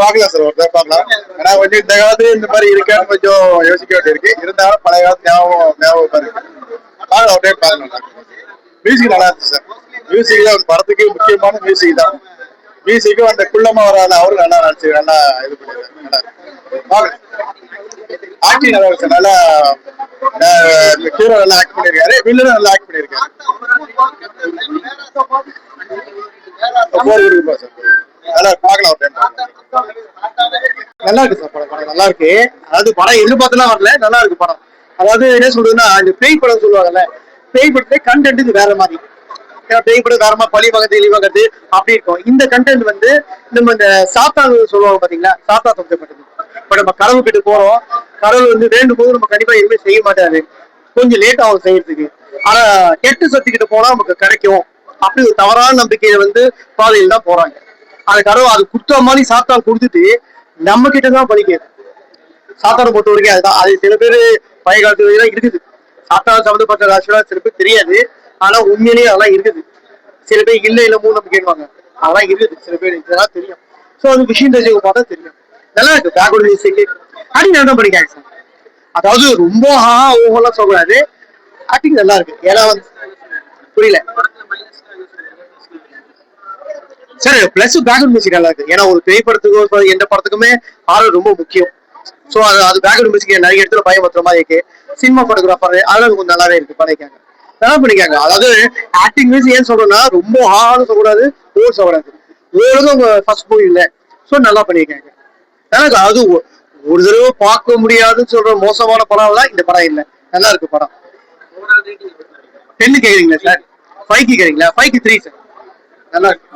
பாக்கலாம் சார், ஒரு பாக்கலாம். ஆனா கொஞ்சம் இந்த காலத்துல இந்த மாதிரி இருக்கான்னு கொஞ்சம் யோசிக்க வேண்டியிருக்கு. இருந்தாலும் பழைய காலத்து ஞாபகம் இருக்கு. பாக்கலாம், ஒரு டைம் பாக்கலாம். மியூசிக் நல்லா இருந்துச்சு சார். மியூசிக் தான் படத்துக்கு முக்கியமான மியூசிக் தான். மியூசிக்கும் அந்த குள்ளமா வராது, அவரும் நல்லா நடிச்சு நல்லா இது பண்ணிருக்காரு. நல்லா இருக்கு. ஆக்டிங் நல்லா இருக்கு சார். நல்லா ஹீரோ நல்லா ஆக்ட் பண்ணிருக்காரு, வில்லனும் நல்லா ஆக்ட் பண்ணிருக்காரு. நல்லா பாக்கலாம் ஒரு டைம். நல்லா இருக்கு சார், படம் நல்லா இருக்கு. அதாவது படம் எதிர்பார்த்துலாம் வரல, நல்லா இருக்கு படம். அதாவது என்ன சொல்றதுன்னா, இந்த பேய் படம் சொல்லுவாங்கல்ல, பேய் படத்துல கண்டென்ட் இது வேற மாதிரி. பேய் படம் வேற மாதிரி பழி வாங்கறது இழி வாங்கறது அப்படி இருக்கும். இந்த கண்டென்ட் வந்து நம்ம இந்த சாத்தான் சொல்லுவாங்க பாத்தீங்களா, சாத்தா சம்பந்தப்பட்டது. இப்ப நம்ம கடவுள் கிட்ட போறோம், கடவுள் வந்து வேண்டும் போது நம்ம கண்டிப்பா எதுவுமே செய்ய மாட்டாரு, கொஞ்சம் லேட் ஆகும் செய்யறதுக்கு. ஆனா கெட்டு சக்தி கிட்ட போனா நமக்கு கிடைக்கும் அப்படி ஒரு தவறான நம்பிக்கையை வந்து பாதையில் தான் போறாங்க. அந்த கடவுள் அது குற்ற மாதிரி சாத்தான் கொடுத்துட்டு நம்ம கிட்டதான் பலிக்காது. சாத்தானை பொறுத்த வரைக்கும் அதுதான். அது சில பேர் பழைய காலத்துல இருக்குது, சாத்தான சம்மந்தப்பட்ட ராசிலாம் சில பேர் தெரியாது. ஆனா உண்மையிலேயே அதெல்லாம் இருக்குது. சில பேர் இல்ல இல்ல மூணு கேட்பாங்க, அதெல்லாம் இருக்குது சில பேர், இதெல்லாம் தெரியும். ஸோ அது விஷயம் தெரிஞ்சவங்க பார்த்தா தெரியும். நல்லா இருக்கு பேக்ரவுண்ட் மியூசிக். ஆக்டிங் நல்லா பண்ணிக்காங்க சார். அதாவது ரொம்ப ஓவரெல்லாம் சொல்லக்கூடாது, ஆக்டிங் நல்லா இருக்கு. ஏன்னா வந்து புரியல சார். பிளஸ் பேக்ரவுண்ட் மியூசிக் நல்லா இருக்கு. ஏன்னா ஒரு திரைப்படத்துக்கோ எந்த படத்துக்குமே ஆர்வம் ரொம்ப முக்கியம். ஸோ அது பேக்ரவுண்ட் மியூசிக் நிறைய இடத்துல பயன்படுத்துற மாதிரி இருக்கு. சினிமா போட்டோகிராஃபர் அதெல்லாம் கொஞ்சம் நல்லாவே இருக்கு, பண்ணிக்காங்க, நல்லா பண்ணிக்காங்க. அதாவது ஆக்டிங் மியூசிக் ஏன் சொல்றேன்னா, ரொம்ப ஹார்னு சொல்லக்கூடாது, ஓவர் சொல்லக்கூடாது. ஓவரும் ஃபர்ஸ்ட் மூவி இல்லை. ஸோ நல்லா பண்ணியிருக்காங்க. எனக்கு அது ஒரு தடவை பார்க்க முடியாதுன்னு சொல்ற மோசமான படம் தான் இந்த படம் இல்லை, நல்லா இருக்கு படம். 10 கேக்குறீங்களா சார்? 5 கேக்குறீங்களா? 5க்கு 3 சார். நல்லா இருக்கு.